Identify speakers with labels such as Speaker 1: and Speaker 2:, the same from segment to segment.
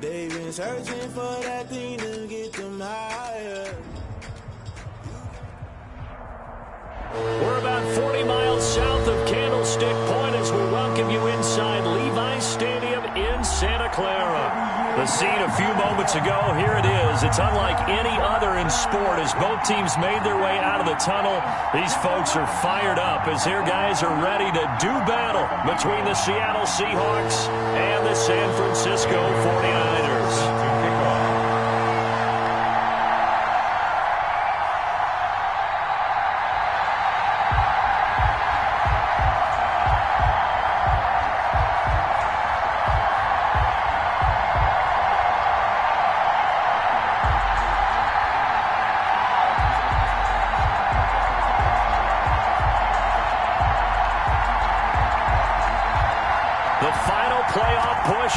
Speaker 1: They've been searching for that thing to get them higher.
Speaker 2: We're about 40 miles south of Candlestick Point as we welcome you inside Levi's Stadium in Santa Clara. The scene a few moments ago, here it is. It's unlike any other in sport as both teams made their way out of the tunnel. These folks are fired up as their guys are ready to do battle between the Seattle Seahawks and the San Francisco 49ers.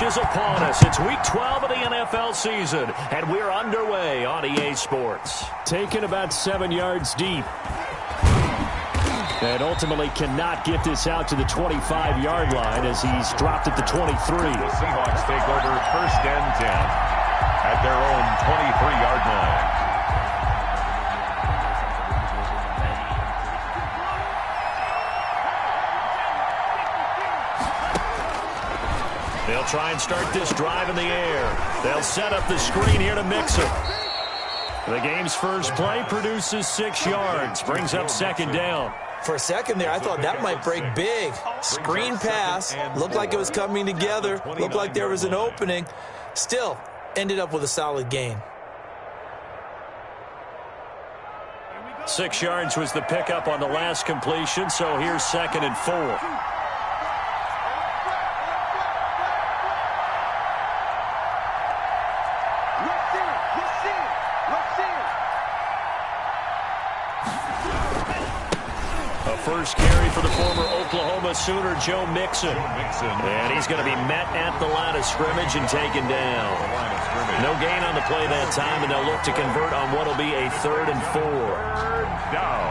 Speaker 2: Is upon us. It's week 12 of the NFL season, and we're underway on EA Sports. Taken about 7 yards deep. And ultimately cannot get this out to the 25-yard line as he's dropped at the 23.
Speaker 3: The Seahawks take over first and 10 at their own 23-yard line.
Speaker 2: They'll try and start this drive in the air. They'll set up the screen here to Mixon. The game's first play produces 6 yards, brings up second down.
Speaker 4: For a second there, I thought that might break big. Screen pass, looked like it was coming together, looked like there was an opening. Still, ended up with a solid gain.
Speaker 2: 6 yards was the pickup on the last completion, so here's 2nd and 4. First carry for the former Oklahoma Sooner, Joe Mixon. And he's going to be met at the line of scrimmage and taken down. No gain on the play that time, and they'll look to convert on what will be a 3rd and 4.
Speaker 3: Third down.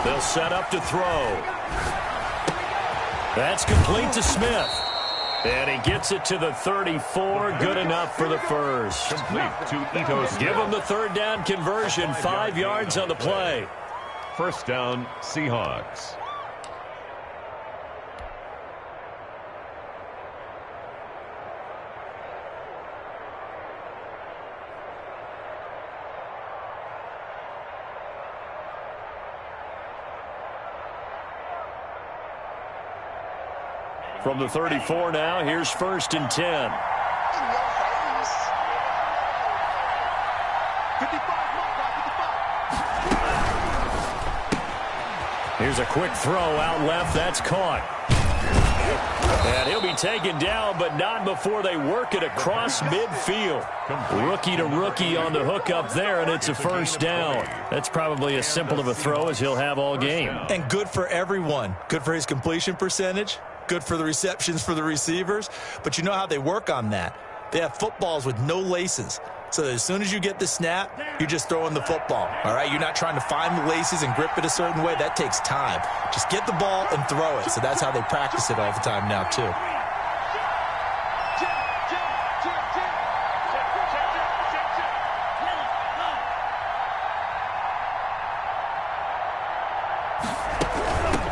Speaker 2: They'll set up to throw. That's complete to Smith. And he gets it to the 34. Good enough for the first.
Speaker 3: Complete to Ito Smith.
Speaker 2: Give him the 3rd down conversion. 5 yards on the play.
Speaker 3: First down, Seahawks.
Speaker 2: From the 34 now, here's 1st and 10. Here's a quick throw out left. That's caught. And he'll be taken down, but not before they work it across midfield. Rookie to rookie on the hook up there, and it's a first down. That's probably as simple of a throw as he'll have all game.
Speaker 4: And good for everyone. Good for his completion percentage. Good for the receptions for the receivers. But you know how they work on that. They have footballs with no laces. So as soon as you get the snap, you're just throwing the football. All right, you're not trying to find the laces and grip it a certain way. That takes time. Just get the ball and throw it. So that's how they practice it all the time now, too.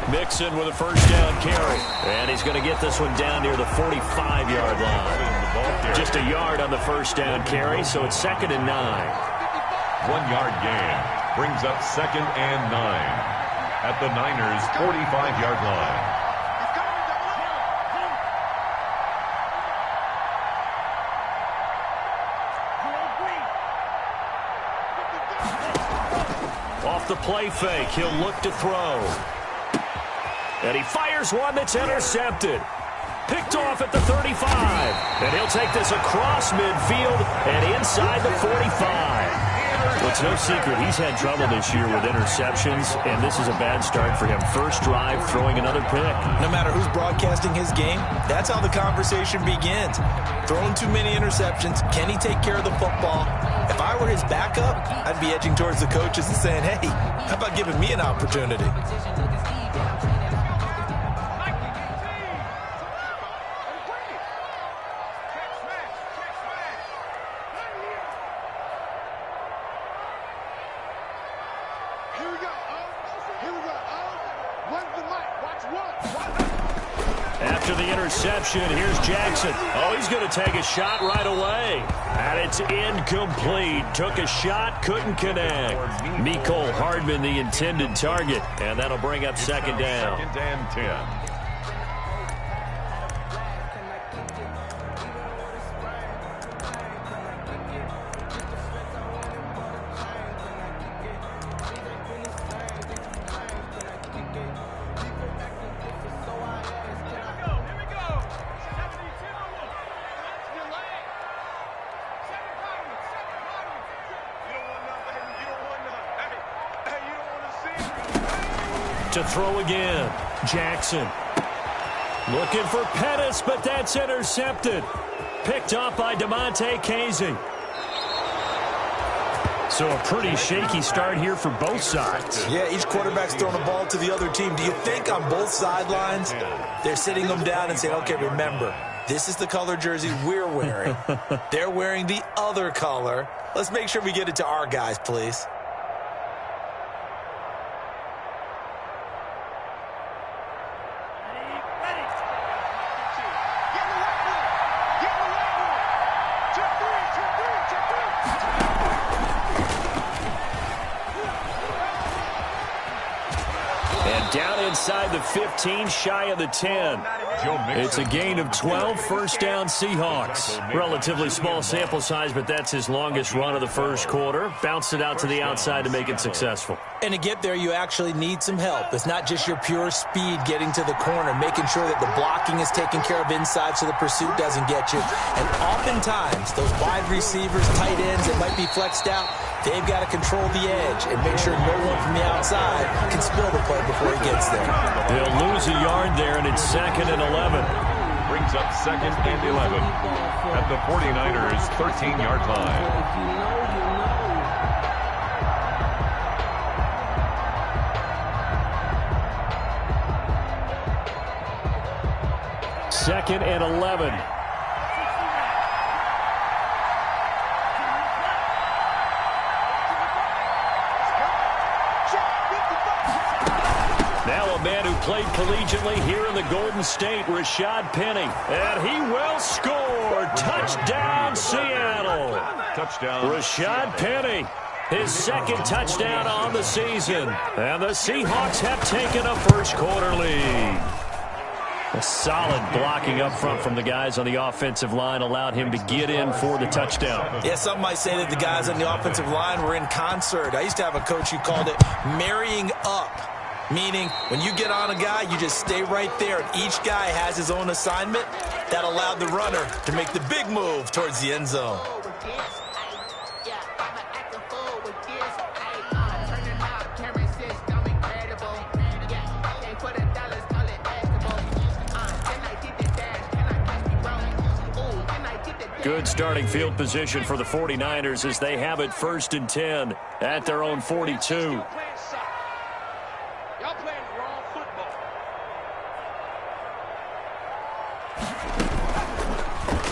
Speaker 2: Mixon with a first down carry. And he's going to get this one down near the 45-yard line. Just a yard on the first down carry, so it's 2nd and 9.
Speaker 3: 1 yard gain brings up 2nd and 9 at the Niners' 45-yard line.
Speaker 2: Off the play fake, he'll look to throw. And he fires one that's intercepted. Picked off at the 35. And he'll take this across midfield and inside the 45. Well, it's no secret he's had trouble this year with interceptions, and this is a bad start for him. First drive, throwing another pick.
Speaker 4: No matter who's broadcasting his game, that's how the conversation begins. Throwing too many interceptions, can he take care of the football? If I were his backup, I'd be edging towards the coaches and saying, hey, how about giving me an opportunity?
Speaker 2: After the interception, here's Jackson. Oh, he's going to take a shot right away. And it's incomplete. Took a shot, couldn't connect. Mecole Hardman, the intended target. And that'll bring up second down.
Speaker 3: Second and 10.
Speaker 2: To throw again. Jackson. Looking for Pettis, but that's intercepted. Picked off by DeMonte Casey. So a pretty shaky start here for both sides.
Speaker 4: Yeah, each quarterback's throwing the ball to the other team. Do you think on both sidelines they're sitting them down and saying, okay, remember, this is the color jersey we're wearing. They're wearing the other color. Let's make sure we get it to our guys, please.
Speaker 2: Down inside the 15, shy of the 10. It's a gain of 12, first down Seahawks. Relatively small sample size, but that's his longest run of the first quarter. Bounced it out to the outside to make it successful.
Speaker 4: And to get there, you actually need some help. It's not just your pure speed getting to the corner, making sure that the blocking is taken care of inside so the pursuit doesn't get you. And oftentimes, those wide receivers, tight ends that might be flexed out, they've got to control the edge and make sure no one from the outside can spill the play before he gets there.
Speaker 2: They'll lose a yard there, and it's second and 11.
Speaker 3: Brings up second and 11 at the 49ers' 13-yard line.
Speaker 2: Second and 11. Now a man who played collegiately here in the Golden State, Rashad Penny. And he will score. Touchdown, Seattle.
Speaker 3: Touchdown.
Speaker 2: Rashad Penny. His second touchdown on the season. And the Seahawks have taken a first quarter lead. A solid blocking up front from the guys on the offensive line allowed him to get in for the touchdown.
Speaker 4: Yeah, some might say that the guys on the offensive line were in concert. I used to have a coach who called it marrying up, meaning when you get on a guy, you just stay right there, and each guy has his own assignment. That allowed the runner to make the big move towards the end zone.
Speaker 2: Good starting field position for the 49ers as they have it first and 10 at their own 42.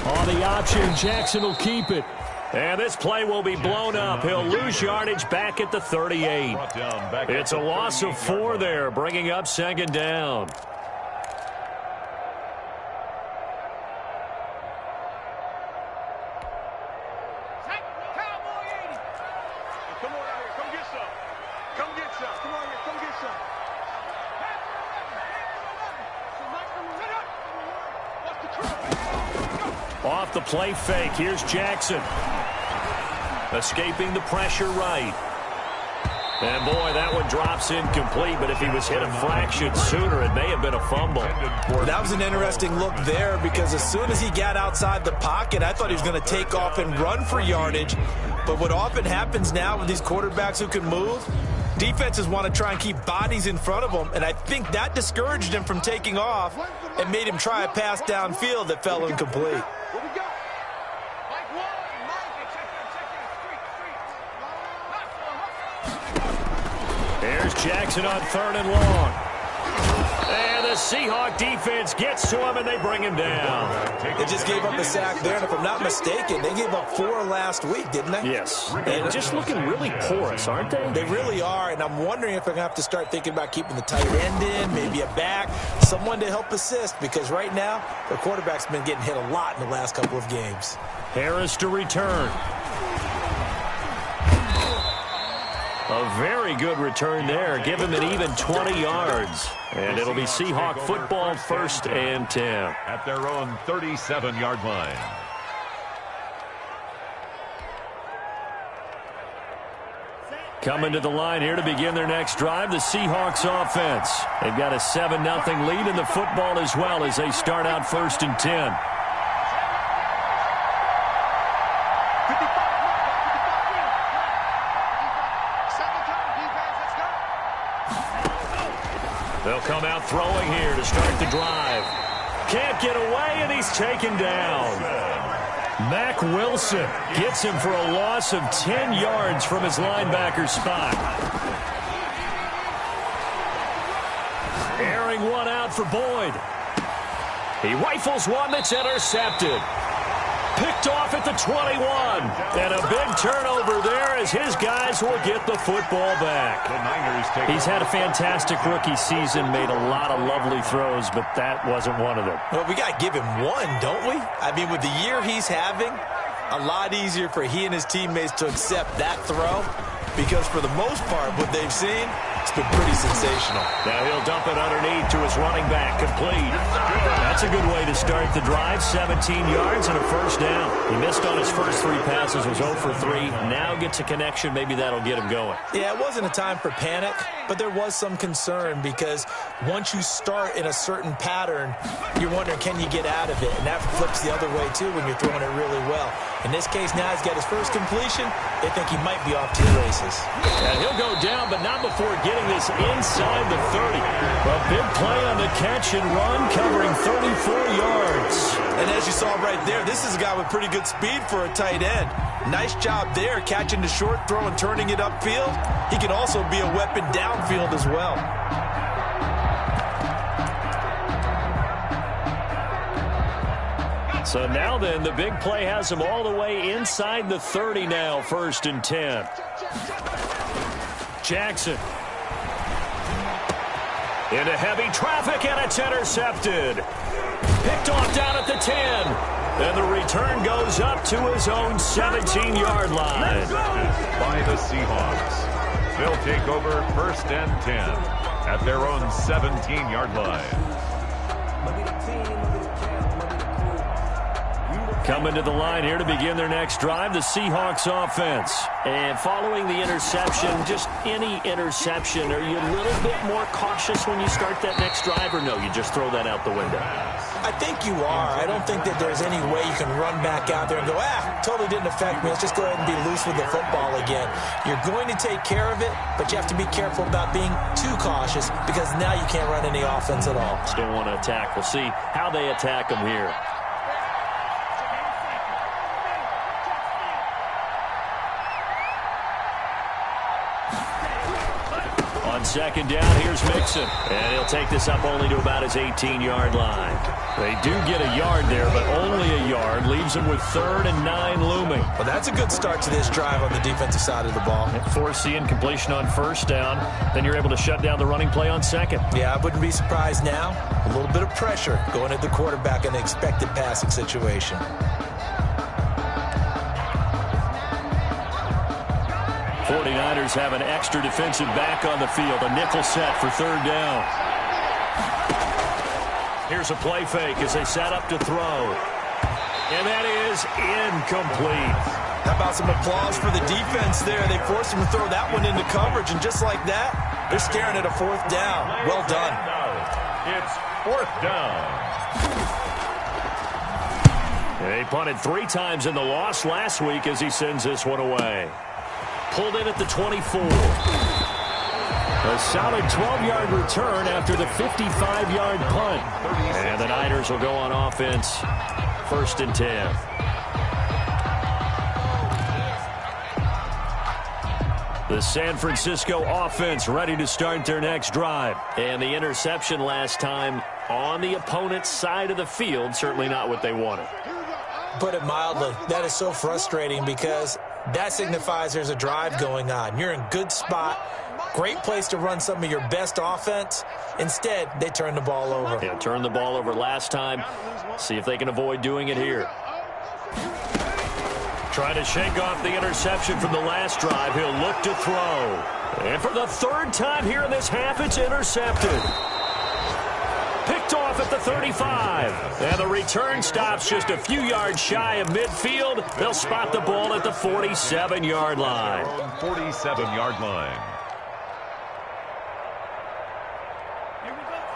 Speaker 2: On the option, Jackson will keep it. And this play will be blown up. He'll lose yardage back at the 38. It's a loss of 4 there, bringing up second down. Off the play fake, here's Jackson. Escaping the pressure right. And, boy, that one drops incomplete, but if he was hit a fraction sooner, it may have been a fumble.
Speaker 4: That was an interesting look there because as soon as he got outside the pocket, I thought he was going to take off and run for yardage. But what often happens now with these quarterbacks who can move, defenses want to try and keep bodies in front of them, and I think that discouraged him from taking off and made him try a pass downfield that fell incomplete.
Speaker 2: There's Jackson on 3rd and long. And the Seahawk defense gets to him, and they bring him down.
Speaker 4: They just gave up a sack there, and if I'm not mistaken, they gave up 4 last week, didn't they?
Speaker 2: Yes. And just looking really porous, aren't they?
Speaker 4: They really are, and I'm wondering if they're going to have to start thinking about keeping the tight end in, maybe a back, someone to help assist, because right now, their quarterback's been getting hit a lot in the last couple of games.
Speaker 2: Harris to return. A very good return there. Give him an even 20 yards. And it'll be Seahawk football, 1st and 10.
Speaker 3: At their own 37-yard line.
Speaker 2: Coming to the line here to begin their next drive, the Seahawks offense. They've got a 7-0 lead in the football as well as they start out 1st and 10. They'll come out throwing here to start the drive. Can't get away, and he's taken down. Mack Wilson gets him for a loss of 10 yards from his linebacker spot. Airing one out for Boyd. He rifles one that's intercepted. Picked off at the 21. And a big turnover there as his guys will get the football back.
Speaker 3: The Niners take
Speaker 2: He's had a fantastic rookie season, made a lot of lovely throws, but that wasn't one of them.
Speaker 4: Well, we got to give him one, don't we? I mean, with the year he's having, a lot easier for he and his teammates to accept that throw because for the most part, what they've seen, it's been pretty sensational.
Speaker 2: Now he'll dump it underneath to his running back, complete. That's a good way to start the drive, 17 yards and a 1st down. He missed on his first 3 passes, was 0 for 3. Now gets a connection, maybe that'll get him going.
Speaker 4: Yeah, it wasn't a time for panic, but there was some concern because once you start in a certain pattern, you're wondering, can you get out of it? And that flips the other way, too, when you're throwing it really well. In this case, now he's got his first completion. They think he might be off to the races.
Speaker 2: And he'll go down, but not before getting this inside the 30. A big play on the catch and run, covering 34 yards.
Speaker 4: And as you saw right there, this is a guy with pretty good speed for a tight end. Nice job there, catching the short throw and turning it upfield. He can also be a weapon downfield as well.
Speaker 2: So now then, the big play has him all the way inside the 30 now, 1st and 10. Jackson. Into heavy traffic, and it's intercepted. Picked off down at the 10. And the return goes up to his own 17-yard line.
Speaker 3: by the Seahawks. They'll take over 1st and 10 at their own 17-yard line.
Speaker 2: Coming to the line here to begin their next drive, the Seahawks offense. And following the interception, just any interception, are you a little bit more cautious when you start that next drive, or no, you just throw that out the window?
Speaker 4: I think you are. I don't think that there's any way you can run back out there and go, totally didn't affect me. Let's just go ahead and be loose with the football again. You're going to take care of it, but you have to be careful about being too cautious because now you can't run any offense at all.
Speaker 2: Still want to attack. We'll see how they attack them here. On 2nd down, here's Mixon. And he'll take this up only to about his 18-yard line. They do get a yard there, but only a yard. Leaves them with 3rd and 9 looming.
Speaker 4: Well, that's a good start to this drive on the defensive side of the ball.
Speaker 2: Force the incompletion on 1st down. Then you're able to shut down the running play on 2nd.
Speaker 4: Yeah, I wouldn't be surprised now. A little bit of pressure going at the quarterback in an expected passing situation.
Speaker 2: '49ers have an extra defensive back on the field. A nickel set for 3rd down. Here's a play fake as they set up to throw. And that is incomplete.
Speaker 4: How about some applause for the defense there? They forced him to throw that one into coverage, and just like that, they're staring at a 4th down. Well done.
Speaker 3: It's 4th down.
Speaker 2: They punted 3 times in the loss last week as he sends this one away. Pulled in at the 24. A solid 12-yard return after the 55-yard punt. And the Niners will go on offense. 1st and 10. The San Francisco offense ready to start their next drive. And the interception last time on the opponent's side of the field, certainly not what they wanted.
Speaker 4: Put it mildly, that is so frustrating because that signifies there's a drive going on. You're in good spot, great place to run some of your best offense. Instead, they turn the ball over.
Speaker 2: Yeah, turned the ball over last time. See if they can avoid doing it here. Trying to shake off the interception from the last drive. He'll look to throw. And for the 3rd time here in this half, it's intercepted. Picked off at the 35. And the return stops just a few yards shy of midfield. They'll spot the ball at the 47-yard line.
Speaker 3: 47-yard line.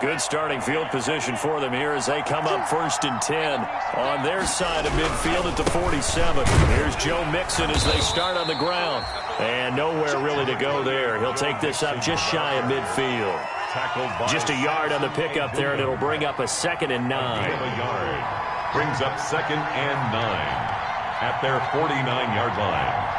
Speaker 2: Good starting field position for them here as they come up 1st and 10 on their side of midfield at the 47. Here's Joe Mixon as they start on the ground. And nowhere really to go there. He'll take this up just shy of midfield. Just a yard on the pickup there, and it'll bring up a 2nd and 9.
Speaker 3: A yard. Brings up 2nd and 9 at their 49-yard line.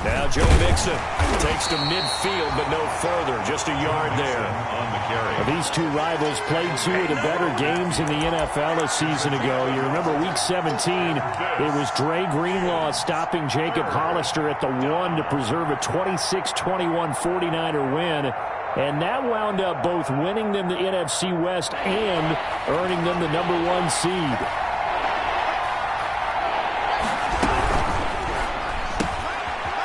Speaker 2: Now Joe Mixon takes to midfield, but no further. Just a yard there.
Speaker 3: On the carry.
Speaker 5: These two rivals played 2 of the better games in the NFL a season ago. You remember Week 17, it was Dre Greenlaw stopping Jacob Hollister at the 1 to preserve a 26-21 49er win. And that wound up both winning them the NFC West and earning them the #1 seed.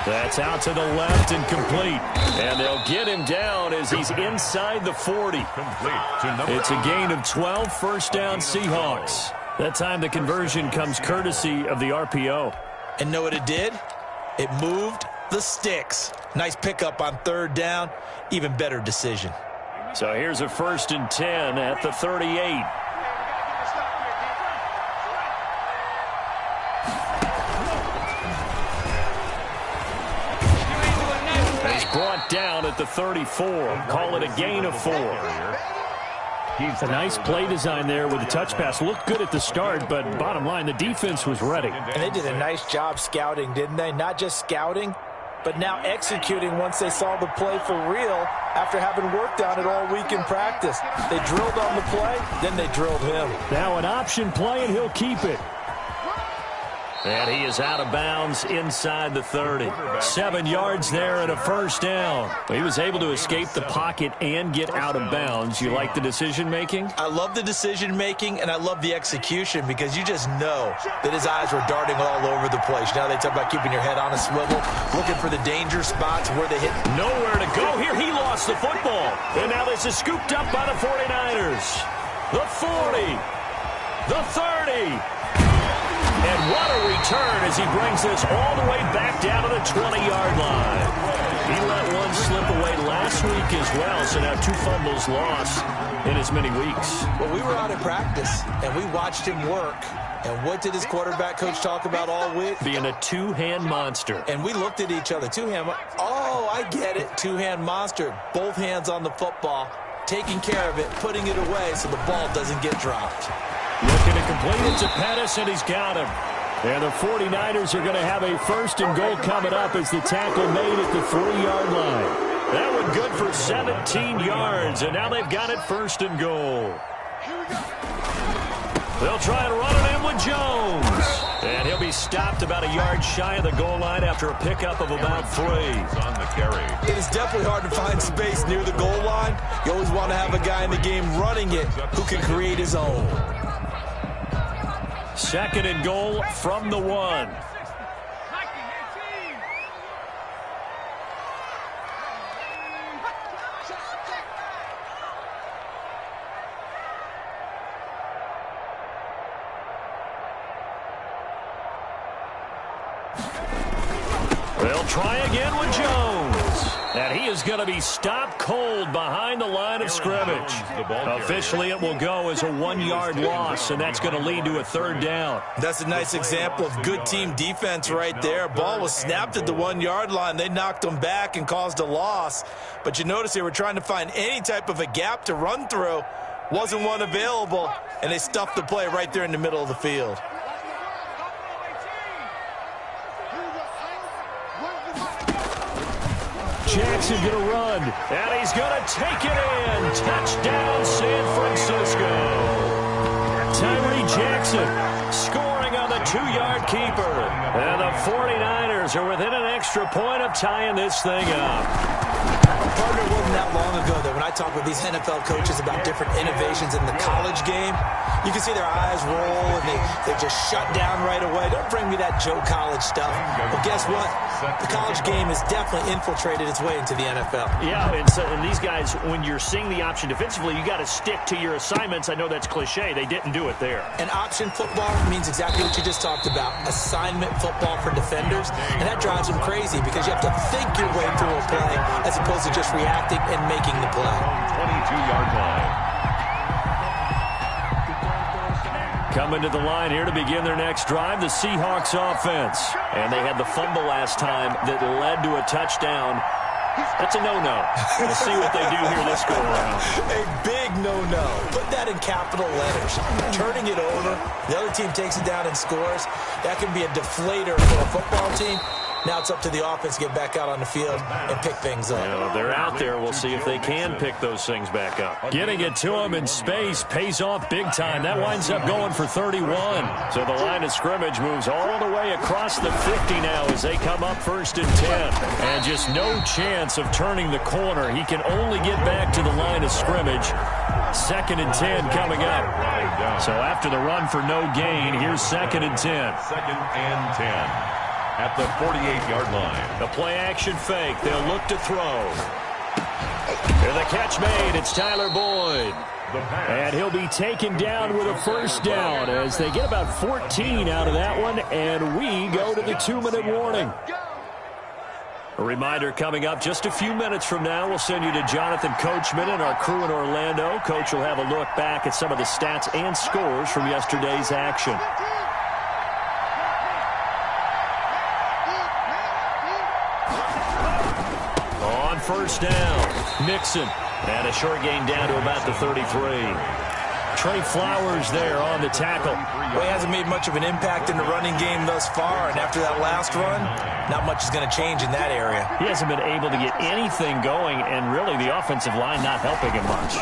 Speaker 2: That's out to the left and complete. And they'll get him down as he's inside the 40. It's a gain of 12, 1st down Seahawks. That time the conversion comes courtesy of the RPO.
Speaker 4: And know what it did? It moved the sticks. Nice pickup on 3rd down. Even better decision.
Speaker 2: So here's a 1st and 10 at the 38. Brought down at the 34. Call it a gain of 4.
Speaker 5: A nice play design there with the touch pass. Looked good at the start, but bottom line, the defense was ready.
Speaker 4: And they did a nice job scouting, didn't they? Not just scouting, but now executing once they saw the play for real after having worked on it all week in practice. They drilled on the play, then they drilled him.
Speaker 5: Now an option play, and he'll keep it.
Speaker 2: And he is out of bounds inside the 30. 7 yards there and a 1st down. He was able to escape the pocket and get out of bounds. You like the decision-making?
Speaker 4: I love the decision-making, and I love the execution because you just know that his eyes were darting all over the place. Now they talk about keeping your head on a swivel, looking for the danger spots where they hit.
Speaker 2: Nowhere to go here. He lost the football. And now this is scooped up by the 49ers. The 40. The 30. And what a return as he brings this all the way back down to the 20-yard line. He let one slip away last week as well, so now 2 fumbles lost in as many weeks.
Speaker 4: Well, we were out of practice, and we watched him work. And what did his quarterback coach talk about all week?
Speaker 2: Being a 2-hand monster.
Speaker 4: And we looked at each other. 2-hand. Oh, I get it. 2-hand monster. Both hands on the football, taking care of it, putting it away so the ball doesn't get dropped.
Speaker 2: Looking to complete it to Pettis, and he's got him.
Speaker 5: And the 49ers are going to have a 1st and goal coming up as the tackle made at the 3-yard line.
Speaker 2: That one good for 17 yards, and now they've got it 1st and goal. They'll try and run it in with Jones. And he'll be stopped about a yard shy of the goal line after a pickup of about 3.
Speaker 3: On the carry.
Speaker 4: It is definitely hard to find space near the goal line. You always want to have a guy in the game running it who can create his own.
Speaker 2: 2nd and goal from the 1. They'll try again with Jones. And he is going to be stopped cold behind the line of scrimmage. Officially, it will go as a 1-yard loss, and that's going to lead to a 3rd down.
Speaker 4: That's a nice example of good team defense right there. Ball was snapped at the 1-yard line. They knocked them back and caused a loss. But you notice they were trying to find any type of a gap to run through. Wasn't one available, and they stuffed the play right there in the middle of the field.
Speaker 5: Jackson going to run.
Speaker 2: And he's going to take it in. Touchdown, San Francisco. Tyree Jackson scoring on the 2-yard keeper. And the 49ers are within an extra point of tying this thing up.
Speaker 4: Partner, it wasn't that long ago that when I talk with these NFL coaches about different innovations in the college game, you can see their eyes roll and they just shut down right away. Don't bring me that Joe College stuff. Well, guess what? The college game has definitely infiltrated its way into the NFL.
Speaker 5: Yeah, and these guys, when you're seeing the option defensively, you got to stick to your assignments. I know that's cliche. They didn't do it there.
Speaker 4: And option football means exactly what you just talked about, assignment football for defenders, and that drives them crazy because you have to think your way through a play as opposed to just reacting and making the play.
Speaker 3: 22-yard line.
Speaker 2: Coming to the line here to begin their next drive, the Seahawks offense. And they had the fumble last time that led to a touchdown. That's a no-no. We'll see what they do here this go-around.
Speaker 4: A big no-no. Put that in capital letters. Turning it over, the other team takes it down and scores. That can be a deflator for a football team. Now it's up to the offense to get back out on the field and pick things up.
Speaker 2: Yeah, they're out there. We'll see if they can pick those things back up. Getting it to them in space pays off big time. That winds up going for 31. So the line of scrimmage moves all the way across the 50 now as they come up 1st and 10. And just no chance of turning the corner. He can only get back to the line of scrimmage. 2nd and 10 coming up. So after the run for no gain, here's 2nd and 10.
Speaker 3: 2nd and 10. At the 48-yard line.
Speaker 2: The play action fake. They'll look to throw. And the catch made. It's Tyler Boyd.
Speaker 5: And he'll be taken down with a 1st down as they get about 14 out of that one, and we go to the 2-minute warning.
Speaker 2: A reminder coming up just a few minutes from now. We'll send you to Jonathan Coachman and our crew in Orlando. Coach will have a look back at some of the stats and scores from yesterday's action. On 1st down, Mixon. And a short gain down to about the 33. Trey Flowers there on the tackle.
Speaker 4: Well, he hasn't made much of an impact in the running game thus far, and after that last run, not much is going to change in that area.
Speaker 5: He hasn't been able to get anything going, and really the offensive line not helping him much.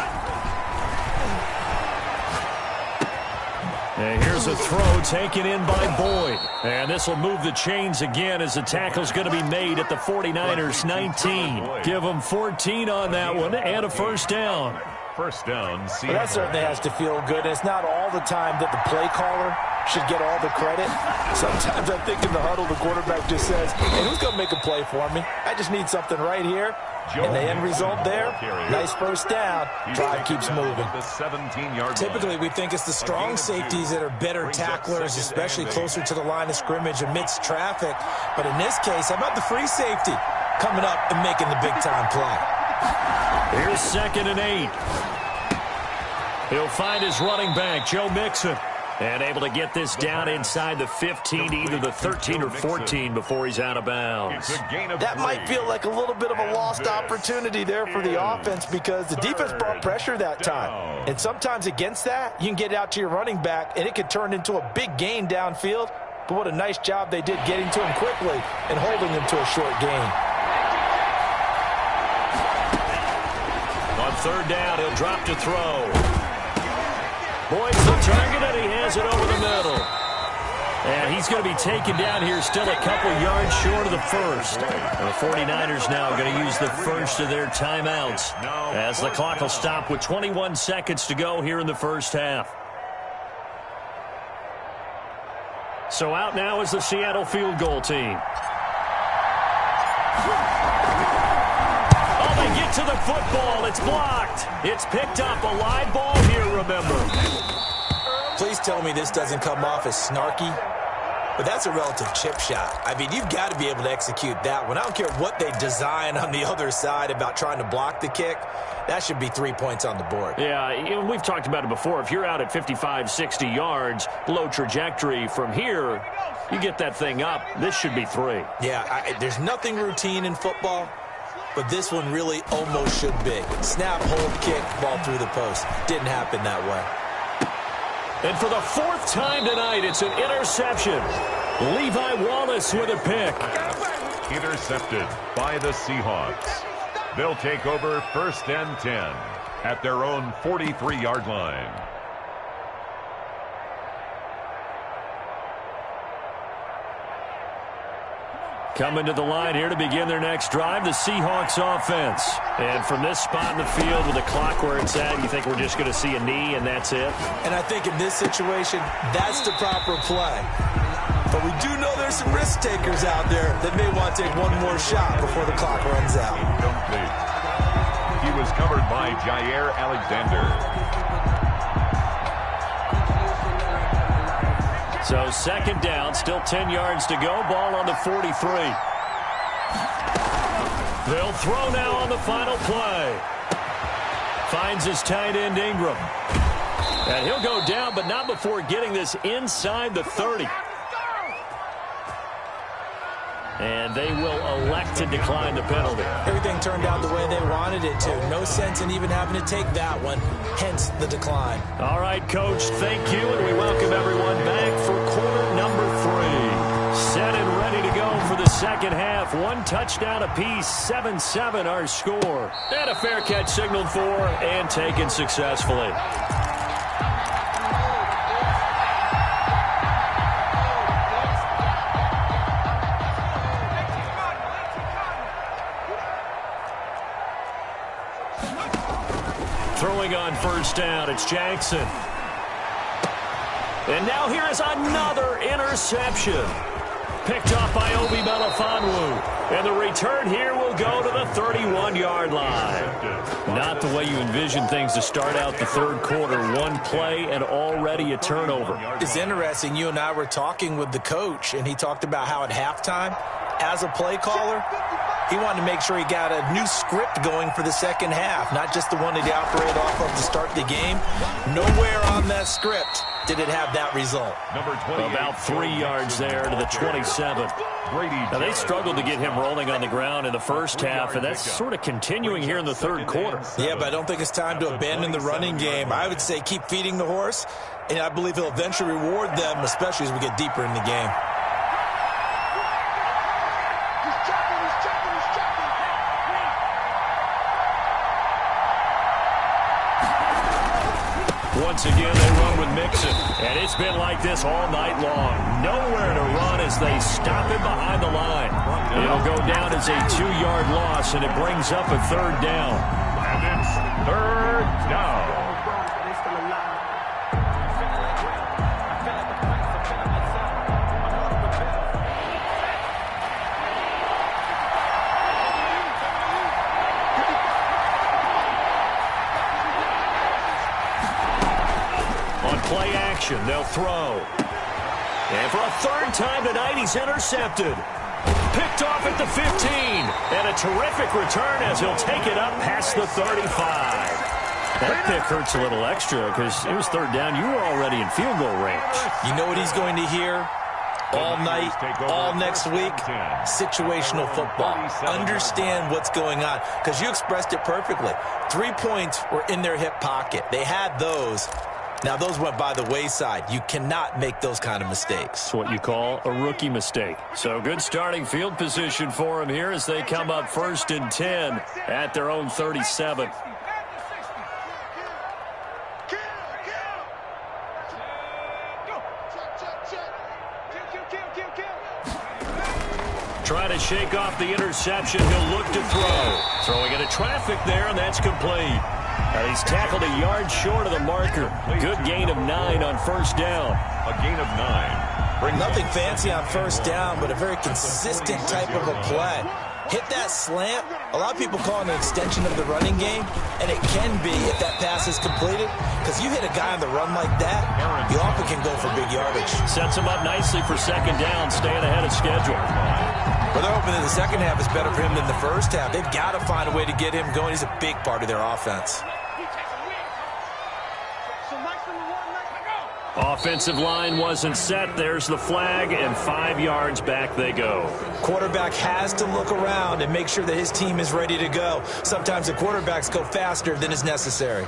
Speaker 2: And here's a throw taken in by Boyd. And this will move the chains again as the tackle's going to be made at the 49ers 19. Give them 14 on that one and a 1st down.
Speaker 3: 1st down,
Speaker 4: well, that certainly has to feel good. It's not all the time that the play caller should get all the credit. Sometimes I think in the huddle, the quarterback just says, hey, who's going to make a play for me? I just need something right here. And the end result there, nice 1st down. Drive keeps moving. Typically, we think it's the strong safeties that are better tacklers, especially closer to the line of scrimmage amidst traffic. But in this case, how about the free safety coming up and making the big-time play?
Speaker 2: Here's 2nd and 8. He'll find his running back, Joe Mixon. And able to get this down inside the 15, either the 13 or 14 before he's out of bounds.
Speaker 4: That might feel like a little bit of a lost opportunity there for the offense because the defense brought pressure that time. And sometimes against that, you can get out to your running back, and it could turn into a big gain downfield. But what a nice job they did getting to him quickly and holding him to a short gain.
Speaker 2: On 3rd down, he'll drop to throw. Boyd's the target, and he has it over the middle. And he's going to be taken down here still a couple yards short of the 1st. The 49ers now going to use the 1st of their timeouts as the clock will stop with 21 seconds to go here in the 1st half. So out now is the Seattle field goal team. Oh, they get to the football. It's blocked. It's picked up. A live ball here, remember.
Speaker 4: Please tell me this doesn't come off as snarky. But that's a relative chip shot. I mean, you've got to be able to execute that one. I don't care what they design on the other side about trying to block the kick. That should be 3 points on the board.
Speaker 5: Yeah, we've talked about it before. If you're out at 55, 60 yards, low trajectory from here, you get that thing up, this should be 3.
Speaker 4: Yeah, there's nothing routine in football, but this one really almost should be. Snap, hold, kick, ball through the post. Didn't happen that way.
Speaker 2: And for the 4th time tonight, it's an interception. Levi Wallace with a pick.
Speaker 3: Intercepted by the Seahawks. They'll take over 1st and 10 at their own 43-yard line.
Speaker 2: Coming to the line here to begin their next drive, the Seahawks offense. And from this spot in the field with the clock where it's at, you think we're just going to see a knee and that's it?
Speaker 4: And I think in this situation, that's the proper play. But we do know there's some risk takers out there that may want to take one more shot before the clock runs out.
Speaker 3: He was covered by Jair Alexander.
Speaker 2: So 2nd down, still 10 yards to go. Ball on the 43. They'll throw now on the final play. Finds his tight end Ingram. And he'll go down, but not before getting this inside the 30. And they will elect to decline the penalty.
Speaker 4: Everything turned out the way they wanted it to. No sense in even having to take that one, hence the decline.
Speaker 2: All right, Coach, thank you, and we welcome everyone back for quarter number 3. Set and ready to go for the second half. 1 touchdown apiece, 7-7 our score. And a fair catch signaled for and taken successfully. Throwing on 1st down, it's Jackson. And now here is another interception. Picked off by Obi Melifonwu. And the return here will go to the 31-yard line. Not the way you envision things to start out the 3rd quarter. 1 play and already a turnover.
Speaker 4: It's interesting. You and I were talking with the coach, and he talked about how at halftime, as a play caller, he wanted to make sure he got a new script going for the second half, not just the one that he operated off of to start the game. Nowhere on that script did it have that result.
Speaker 2: About 3 yards there to the 27. Now, they struggled to get him rolling on the ground in the first half, and that's sort of continuing here in the 3rd quarter.
Speaker 4: Yeah, but I don't think it's time to abandon the running game. I would say keep feeding the horse, and I believe he'll eventually reward them, especially as we get deeper in the game.
Speaker 2: Once again, they run with Mixon. And it's been like this all night long. Nowhere to run as they stop him behind the line. It'll go down as a 2-yard loss, and it brings up a 3rd down.
Speaker 3: And it's 3rd down.
Speaker 2: Play action, they'll throw. And for a 3rd time tonight, he's intercepted. Picked off at the 15. And a terrific return as he'll take it up past the 35. That pick hurts a little extra because it was 3rd down. You were already in field goal range.
Speaker 4: You know what he's going to hear all night, all next week? Situational football. Understand what's going on, because you expressed it perfectly. 3 points were in their hip pocket. They had those. Now, those went by the wayside. You cannot make those kind of mistakes.
Speaker 2: It's what you call a rookie mistake. So good starting field position for him here as they come up 1st and 10 at their own 37. Trying to shake off the interception. He'll look to throw. Throwing into traffic there, and that's complete. He's tackled a yard short of the marker. Good gain of 9 on 1st down.
Speaker 3: A gain of 9.
Speaker 4: Nothing fancy on 1st down, but a very consistent type of a play. hit that slant. A lot of people call it an extension of the running game, and it can be if that pass is completed, because you hit a guy on the run like that, you often can go for big yardage.
Speaker 2: Sets him up nicely for second down, staying ahead of schedule.
Speaker 4: But they're hoping that the second half is better for him than the first half. They've got to find a way to get him going. He's a big part of their offense.
Speaker 2: Offensive line wasn't set. There's the flag, and 5 yards back they go.
Speaker 4: Quarterback has to look around and make sure that his team is ready to go. Sometimes the quarterbacks go faster than is necessary.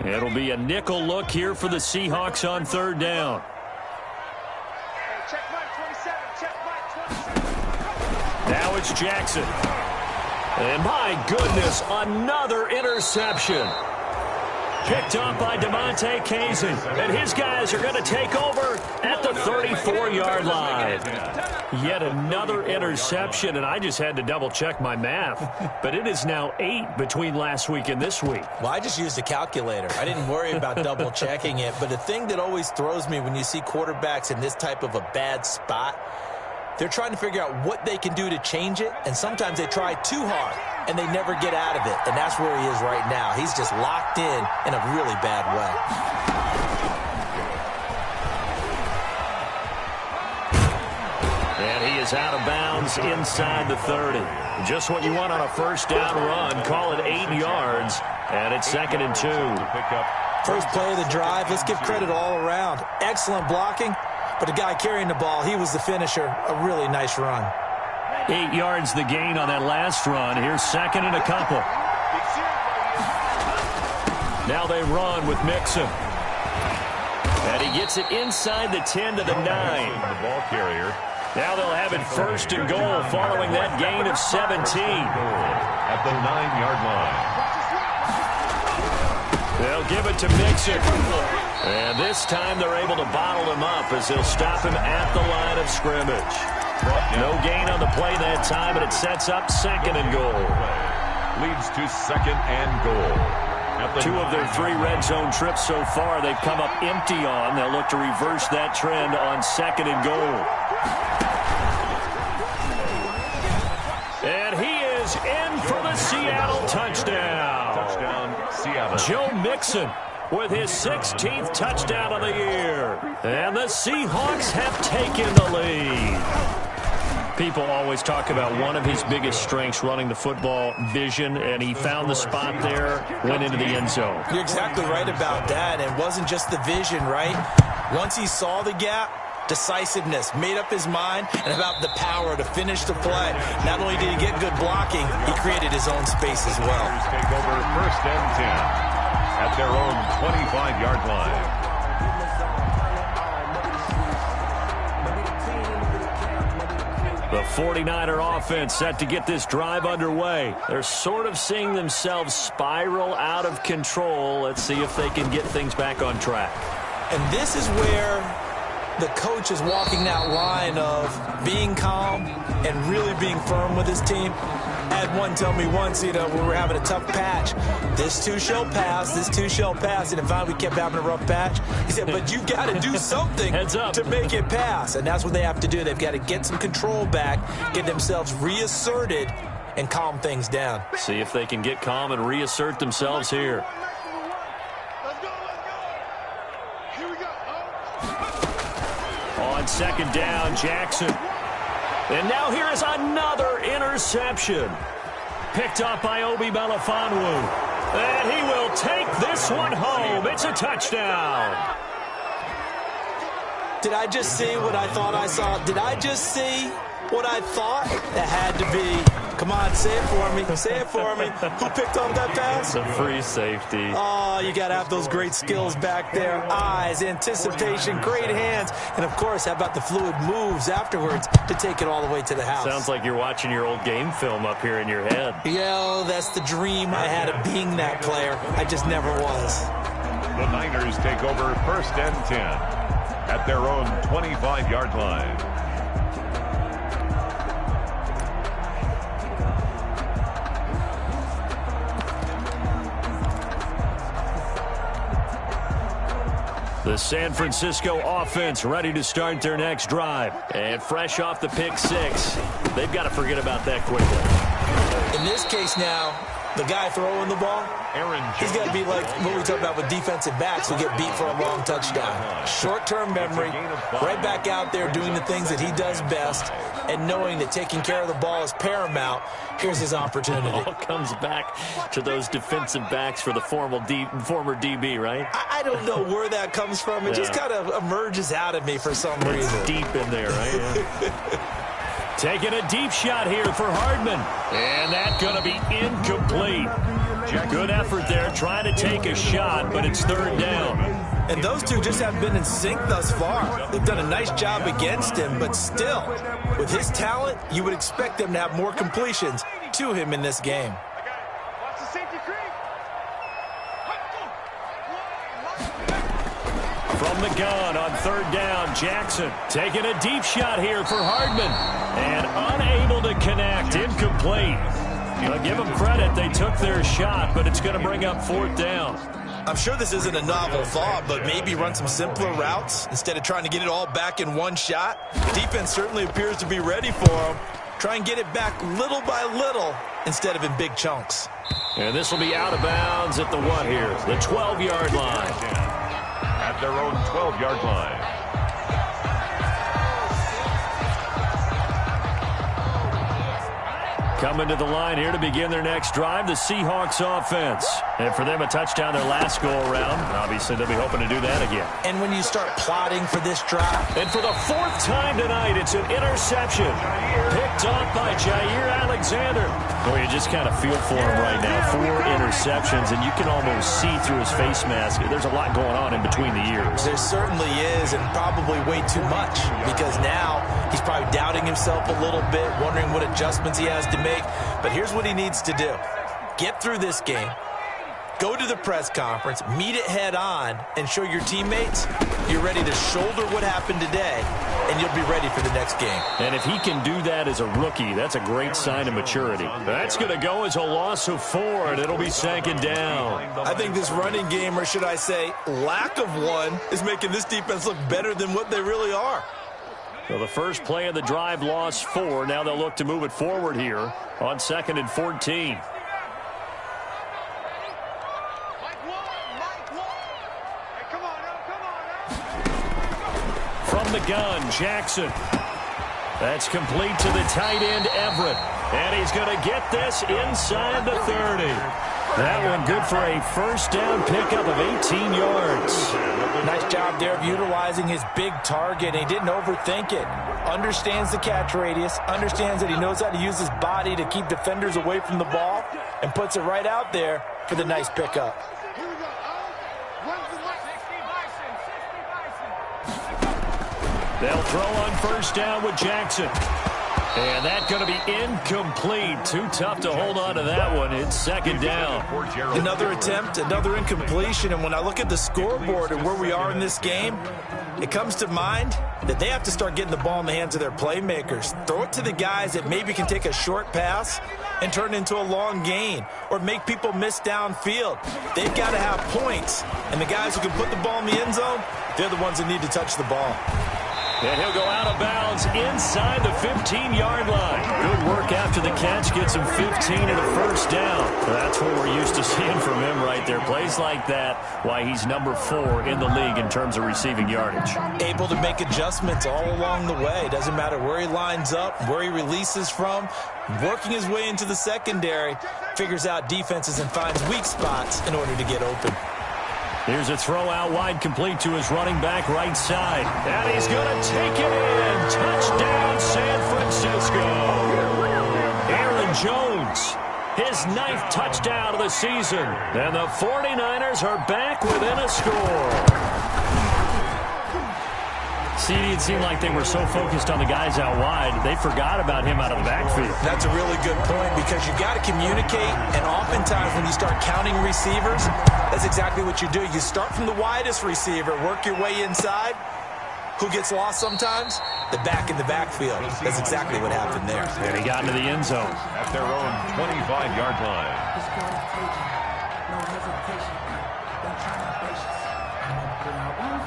Speaker 2: It'll be a nickel look here for the Seahawks on third down. Now it's Jackson. And my goodness, another interception. Picked up by DeMonte Kazin. And his guys are going to take over at the 34-yard line. Yet another interception, and I just had to double-check my math. But it is now 8 between last week and this week.
Speaker 4: Well, I just used a calculator. I didn't worry about double-checking it. But the thing that always throws me when you see quarterbacks in this type of a bad spot, they're trying to figure out what they can do to change it, and sometimes they try too hard, and they never get out of it. And that's where he is right now. He's just locked in a really bad way.
Speaker 2: And he is out of bounds inside the 30. Just what you want on a first down run. Call it 8 yards, and it's 2nd and 2.
Speaker 4: First play of the drive, let's give credit all around. Excellent blocking. But the guy carrying the ball, he was the finisher. A really nice run.
Speaker 2: 8 yards the gain on that last run. Here's 2nd and a couple. Now they run with Mixon. And he gets it inside the 10 to the 9.
Speaker 3: The ball carrier.
Speaker 2: Now they'll have it 1st and goal following that gain of 17.
Speaker 3: At the 9-yard line.
Speaker 2: They'll give it to Mixon. And this time they're able to bottle him up as they'll stop him at the line of scrimmage. No gain on the play that time, and it sets up 2nd and goal.
Speaker 3: Leads to 2nd and goal.
Speaker 2: 2 of their 3 red zone trips so far they've come up empty on. They'll look to reverse that trend on 2nd and goal. And he is in for the Seattle touchdown.
Speaker 3: Touchdown, Seattle.
Speaker 2: Joe Mixon with his 16th touchdown of the year. And the Seahawks have taken the lead. People always talk about one of his biggest strengths, running the football, vision, and he found the spot there, went into the end zone.
Speaker 4: You're exactly right about that. It wasn't just the vision, right? Once he saw the gap, decisiveness, made up his mind, and about the power to finish the play. Not only did he get good blocking, he created his own space as well.
Speaker 3: Take over 1st and 10 at their own 25-yard line.
Speaker 2: The 49er offense set to get this drive underway. They're sort of seeing themselves spiral out of control. Let's see if they can get things back on track.
Speaker 4: And this is where the coach is walking that line of being calm and really being firm with his team. I had one tell me once, when we were having a tough patch, this too shall pass, this too shall pass. And finally we kept having a rough patch. He said, but you've got to do something to make it pass. And that's what they have to do. They've got to get some control back, get themselves reasserted, and calm things down.
Speaker 2: See if they can get calm and reassert themselves here. On 2nd down, Jackson. And now here is another interception. Picked up by Obi Melifonwu. And he will take this one home. It's a touchdown.
Speaker 4: Did I just see what I thought I saw? Did I just see what I thought? That had to be. Come on, say it for me. Say it for me. Who picked up that pass?
Speaker 2: It's a free safety.
Speaker 4: Oh, you got to have those great skills back there. Eyes, anticipation, great hands. And, of course, how about the fluid moves afterwards to take it all the way to the house?
Speaker 2: Sounds like you're watching your old game film up here in your head.
Speaker 4: Yeah, that's the dream I had of being that player. I just never was.
Speaker 3: The Niners take over 1st and 10 at their own 25-yard line.
Speaker 2: The San Francisco offense ready to start their next drive. And fresh off the pick six, they've got to forget about that quickly.
Speaker 4: In this case now, the guy throwing the ball, he's got to be like what we talk about with defensive backs who get beat for a long touchdown. Short-term memory, right back out there doing the things that he does best, and knowing that taking care of the ball is paramount. Here's his opportunity.
Speaker 2: It all comes back to those defensive backs for the former DB, right?
Speaker 4: I don't know where that comes from. It just kind of emerges out of me for some reason.
Speaker 2: It's deep in there, right? Yeah. Taking a deep shot here for Hardman. And that's going to be incomplete. Good effort there trying to take a shot, but it's third down.
Speaker 4: And those two just haven't been in sync thus far. They've done a nice job against him, but still, with his talent, you would expect them to have more completions to him in this game.
Speaker 2: From the gun on third down, Jackson taking a deep shot here for Hardman. And unable to connect, incomplete. Give them credit, they took their shot, but it's going to bring up fourth down.
Speaker 4: I'm sure this isn't a novel thought, but maybe run some simpler routes instead of trying to get it all back in one shot. Defense certainly appears to be ready for them. Try and get it back little by little instead of in big chunks.
Speaker 2: And this will be out of bounds at the what here? The 12-yard line.
Speaker 3: At their own 12-yard line.
Speaker 2: Coming to the line here to begin their next drive, the Seahawks offense. And for them, a touchdown their last go-around. Obviously, they'll be hoping to do that again.
Speaker 4: And when you start plotting for this drive.
Speaker 2: And for the fourth time tonight, it's an interception. Picked off by Jair Alexander. Boy, you just kind of feel for him right now. 4 interceptions, and you can almost see through his face mask. There's a lot going on in between the ears.
Speaker 4: There certainly is, and probably way too much, because now he's probably doubting himself a little bit, wondering what adjustments he has to make. But here's what he needs to do. Get through this game. Go to the press conference, meet it head on, and show your teammates you're ready to shoulder what happened today, and you'll be ready for the next game.
Speaker 2: And if he can do that as a rookie, that's a great sign of maturity. That's going to go as a loss of 4, and it'll be second down.
Speaker 4: I think this running game, or should I say lack of one, is making this defense look better than what they really are.
Speaker 2: So the first play of the drive lost 4. Now they'll look to move it forward here on 2nd and 14. From the gun, Jackson. That's complete to the tight end, Everett. And he's going to get this inside the 30. That one good for a first down pickup of 18 yards.
Speaker 4: Nice job there of utilizing his big target. He didn't overthink it. Understands the catch radius. Understands that he knows how to use his body to keep defenders away from the ball. And puts it right out there for the nice pickup.
Speaker 2: They'll throw on first down with Jackson. And that's going to be incomplete. Too tough to hold on to that one. It's second down.
Speaker 4: Another attempt, another incompletion. And when I look at the scoreboard and where we are in this game, it comes to mind that they have to start getting the ball in the hands of their playmakers. Throw it to the guys that maybe can take a short pass and turn it into a long gain or make people miss downfield. They've got to have points. And the guys who can put the ball in the end zone, they're the ones that need to touch the ball.
Speaker 2: And he'll go out of bounds inside the 15-yard line. Good work after the catch. Gets him 15 and a first down. That's what we're used to seeing from him right there. Plays like that, why he's number 4 in the league in terms of receiving yardage.
Speaker 4: Able to make adjustments all along the way. Doesn't matter where he lines up, where he releases from. Working his way into the secondary. Figures out defenses and finds weak spots in order to get open.
Speaker 2: Here's a throw out wide, complete to his running back right side. And he's going to take it in. Touchdown, San Francisco. Aaron Jones, his 9th touchdown of the season. And the 49ers are back within a score. CD, it seemed like they were so focused on the guys out wide, they forgot about him out of the backfield.
Speaker 4: That's a really good point because you got to communicate, and oftentimes when you start counting receivers, that's exactly what you do. You start from the widest receiver, work your way inside. Who gets lost sometimes? The back in the backfield. That's exactly what happened there.
Speaker 2: And he got into the end zone.
Speaker 3: At their own 25-yard line.
Speaker 1: No hesitation. Don't try my patience. I'm gonna put out one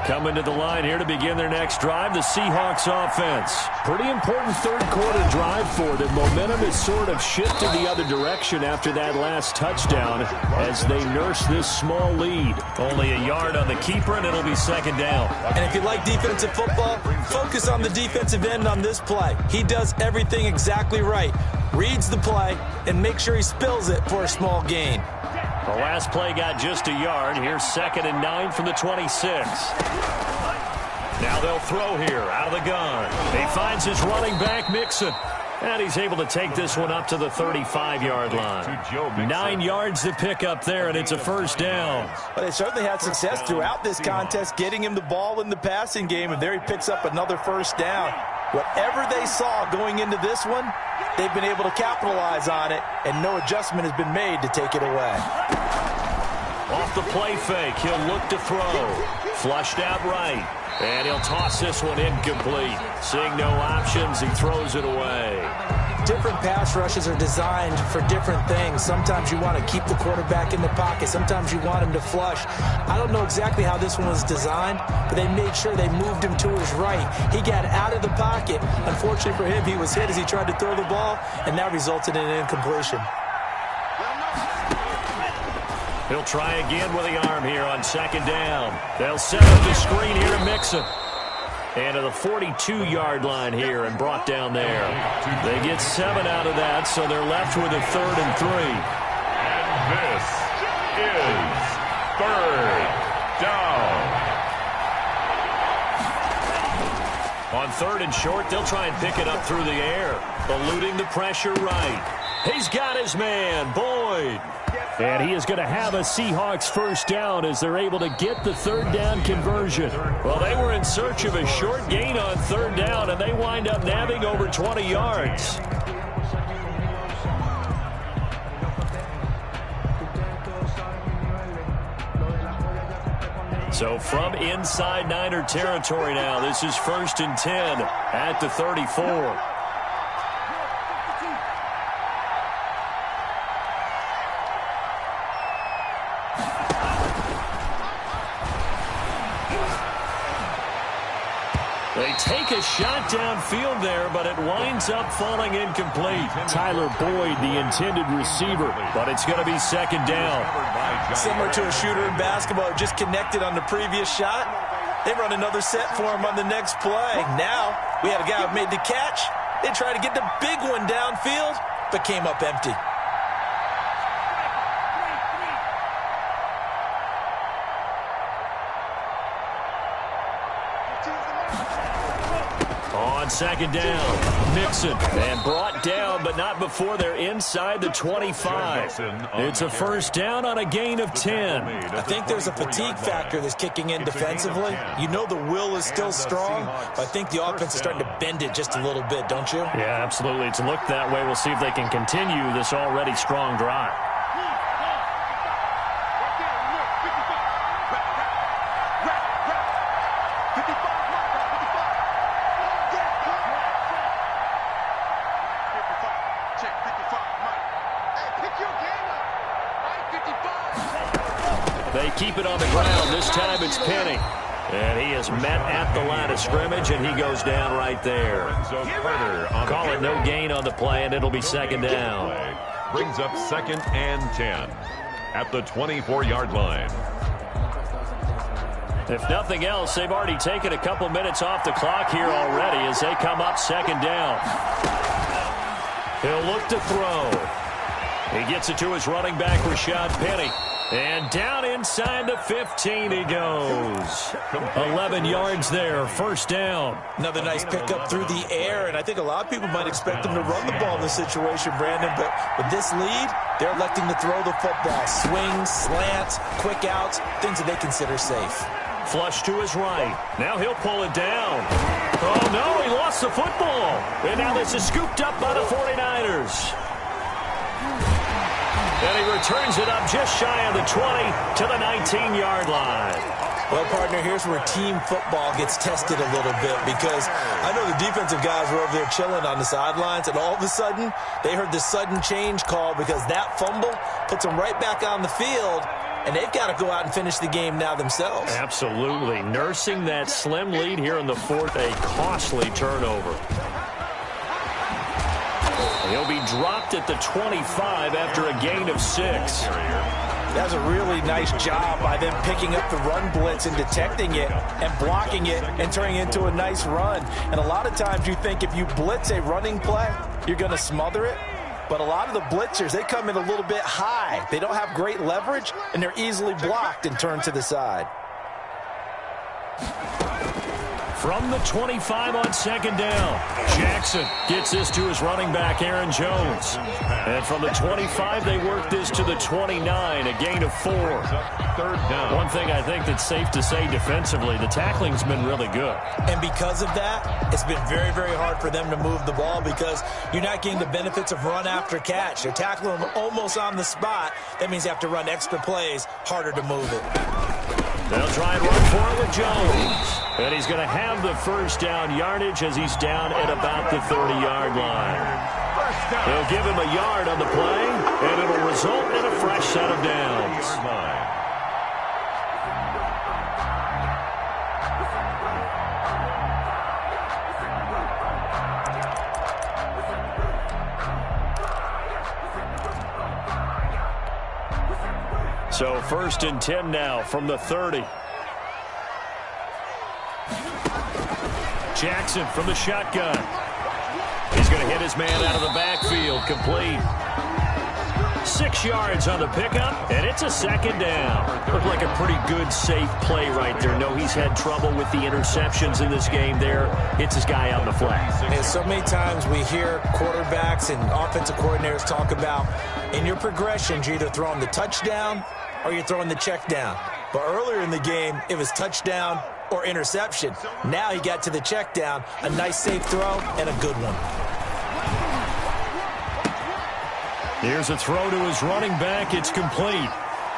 Speaker 2: Coming to the line here to begin their next drive, the Seahawks offense. Pretty important third-quarter drive for them. Momentum has sort of shifted the other direction after that last touchdown as they nurse this small lead. Only a yard on the keeper, and it'll be second down.
Speaker 4: And if you like defensive football, focus on the defensive end on this play. He does everything exactly right. Reads the play and make sure he spills it for a small gain.
Speaker 2: The last play got just a yard. Here's 2nd and 9 from the 26. Now they'll throw here out of the gun. He finds his running back, Mixon. And he's able to take this one up to the 35-yard line. 9 yards to pick up there, and it's a first down.
Speaker 4: But they certainly had success throughout this contest, getting him the ball in the passing game, and there he picks up another first down. Whatever they saw going into this one, they've been able to capitalize on it, and no adjustment has been made to take it away.
Speaker 2: Off the play fake, he'll look to throw. Flushed out right. And he'll toss this one incomplete. Seeing no options, he throws it away.
Speaker 4: Different pass rushes are designed for different things. Sometimes you want to keep the quarterback in the pocket. Sometimes you want him to flush. I don't know exactly how this one was designed, but they made sure they moved him to his right. He got out of the pocket. Unfortunately for him, he was hit as he tried to throw the ball, and that resulted in an incompletion.
Speaker 2: He'll try again with the arm here on 2nd down. They'll set up the screen here to Mixon. And to the 42-yard line here and brought down there. They get 7 out of that, so they're left with a 3rd and 3.
Speaker 3: And this is 3rd down.
Speaker 2: On 3rd and short, they'll try and pick it up through the air. Eluding the pressure right. He's got his man, Boyd.
Speaker 5: And he is going to have a Seahawks first down as they're able to get the 3rd down conversion.
Speaker 2: Well, they were in search of a short gain on 3rd down, and they wind up nabbing over 20 yards. So from inside Niner territory now, this is 1st and 10 at the 34. They take a shot downfield there, but it winds up falling incomplete.
Speaker 5: Tyler Boyd, the intended receiver,
Speaker 2: but it's going to be 2nd down.
Speaker 4: Similar to a shooter in basketball, just connected on the previous shot. They run another set for him on the next play. Now, we had a guy who made the catch. They tried to get the big one downfield, but came up empty.
Speaker 2: On 2nd down, Mixon, and brought down, but not before they're inside the 25. It's a first down on a gain of 10.
Speaker 4: I think there's a fatigue factor that's kicking in defensively. You know the will is still strong, but I think the offense is starting to bend it just a little bit, don't you?
Speaker 2: Yeah, absolutely. It's looked that way. We'll see if they can continue this already strong drive. They keep it on the ground. This time it's Penny. And he is met at the line of scrimmage, and he goes down right there. Call it no gain on the play, and it'll be 2nd down.
Speaker 3: Brings up 2nd and 10 at the 24-yard line.
Speaker 2: If nothing else, they've already taken a couple minutes off the clock here already as they come up 2nd down. He'll look to throw. He gets it to his running back, Rashad Penny. And down inside the 15 he goes. 11 yards there, first down.
Speaker 4: Another nice pickup through the air, and I think a lot of people might expect him to run the ball in this situation, Brandon, but with this lead, they're electing to throw the football. Swings, slants, quick outs, things that they consider safe.
Speaker 2: Flush to his right. Now he'll pull it down. Oh, no, he lost the football. And now this is scooped up by the 49ers. And he returns it up just shy of the 20 to the 19-yard line.
Speaker 4: Well, partner, here's where team football gets tested a little bit because I know the defensive guys were over there chilling on the sidelines, and all of a sudden, they heard the sudden change call because that fumble puts them right back on the field, and they've got to go out and finish the game now themselves.
Speaker 2: Absolutely. Nursing that slim lead here in the fourth, a costly turnover. He'll be dropped at the 25 after a gain of 6.
Speaker 4: That's a really nice job by them picking up the run blitz and detecting it and blocking it and turning it into a nice run. And a lot of times you think if you blitz a running play, you're going to smother it. But a lot of the blitzers, they come in a little bit high. They don't have great leverage, and they're easily blocked and turned to the side.
Speaker 2: From the 25 on second down, Jackson gets this to his running back, Aaron Jones. And from the 25, they work this to the 29, a gain of 4.
Speaker 3: Third down.
Speaker 2: One thing I think that's safe to say defensively, the tackling's been really good.
Speaker 4: And because of that, it's been very, very hard for them to move the ball because you're not getting the benefits of run after catch. They're tackling them almost on the spot. That means they have to run extra plays, harder to move it.
Speaker 2: They'll try and run for it with Jones. And he's going to have the first down yardage as he's down at about the 30-yard line. They'll give him a yard on the play, and it'll result in a fresh set of downs. So 1st and 10 now from the 30. Jackson from the shotgun. He's going to hit his man out of the backfield. Complete. 6 yards on the pickup, and it's a second down. Looked like a pretty good, safe play right there. No, he's had trouble with the interceptions in this game there. Hits his guy out in the flat.
Speaker 4: And so many times we hear quarterbacks and offensive coordinators talk about in your progressions, you're either throwing the touchdown or you're throwing the check down. But earlier in the game, it was touchdown or interception. Now he got to the check down, a nice safe throw and a good one.
Speaker 2: Here's a throw to his running back. It's complete.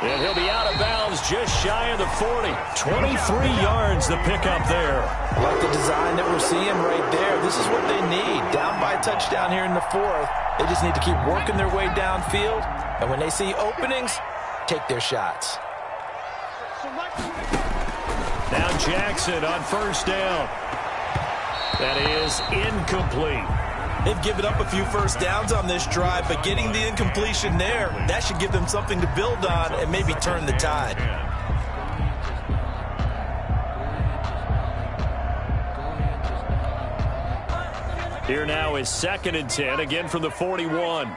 Speaker 2: And he'll be out of bounds just shy of the 40. 23 yards the pickup there.
Speaker 4: I like the design that we're seeing right there. This is what they need. Down by a touchdown here in the 4th. They just need to keep working their way downfield. And when they see openings, take their shots.
Speaker 2: Now Jackson on first down. That is incomplete.
Speaker 4: They've given up a few first downs on this drive, but getting the incompletion there, that should give them something to build on and maybe turn the tide.
Speaker 2: Here now is 2nd and 10, again from the 41.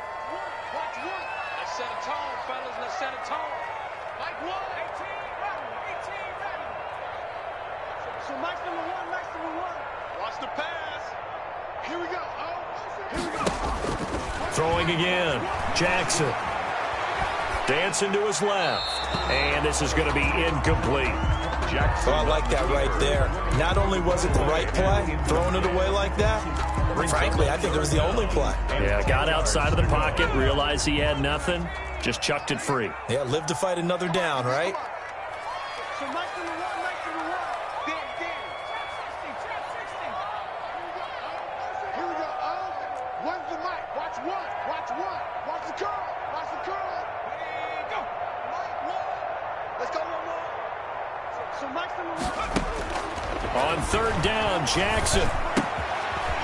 Speaker 2: Throwing again. Jackson. Dancing to his left. And this is going to be incomplete.
Speaker 4: Jackson. I like that right there. Not only was it the right play, throwing it away like that, frankly, I think it was the only play.
Speaker 2: Yeah, got outside of the pocket, realized he had nothing, just chucked it free.
Speaker 4: Yeah, live to fight another down, right?
Speaker 2: On 3rd down, Jackson.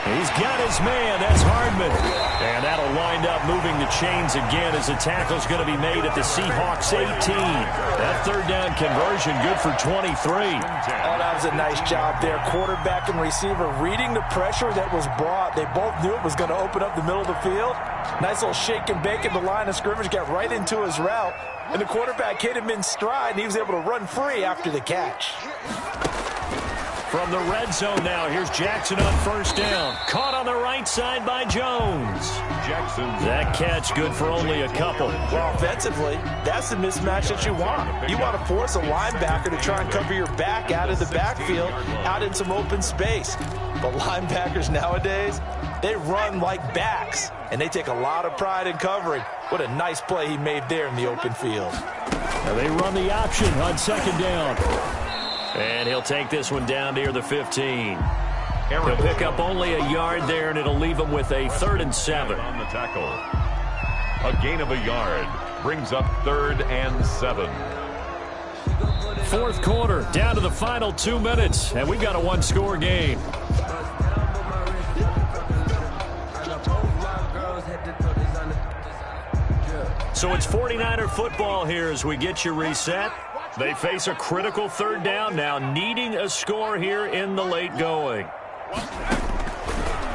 Speaker 2: He's got his man. That's Hardman. And that'll wind up moving the chains again as the tackle's going to be made at the Seahawks 18. That 3rd down conversion good for 23.
Speaker 4: Oh, that was a nice job there. Quarterback and receiver reading the pressure that was brought. They both knew it was going to open up the middle of the field. Nice little shake and bake at the line of scrimmage. Got right into his route. And the quarterback hit him in stride, and he was able to run free after the catch.
Speaker 2: From the red zone now, here's Jackson on first down. Caught on the right side by Jones.
Speaker 3: Jackson.
Speaker 2: That catch good for only a couple.
Speaker 4: Well, offensively, that's the mismatch that you want. You want to force a linebacker to try and cover your back out of the backfield, out in some open space. But linebackers nowadays, they run like backs, and they take a lot of pride in covering. What a nice play he made there in the open field.
Speaker 5: Now they run the option on 2nd down.
Speaker 2: And he'll take this one down near the 15. He'll pick up only a yard there, and it'll leave him with a 3rd and 7.
Speaker 3: On the tackle. A gain of a yard brings up 3rd and 7.
Speaker 2: Fourth quarter, down to the final 2 minutes, and we've got a one-score game. So it's 49er football here as we get you reset. They face a critical third down now, needing a score here in the late going.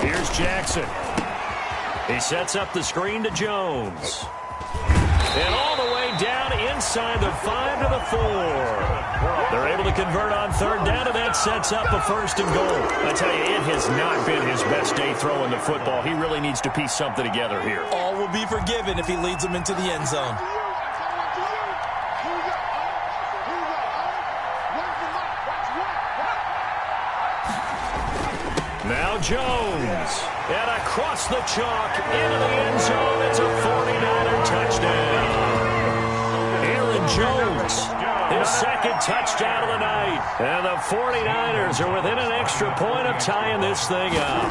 Speaker 2: Here's Jackson. He sets up the screen to Jones. And all the way down inside the 5 to the 4. They're able to convert on third down, and that sets up a first and goal. I tell you, it has not been his best day throwing the football. He really needs to piece something together here.
Speaker 4: All will be forgiven if he leads them into the end zone.
Speaker 2: Now Jones. And across the chalk into the end zone. It's a 49er touchdown. Aaron Jones, his second touchdown of the night. And the 49ers are within an extra point of tying this thing up.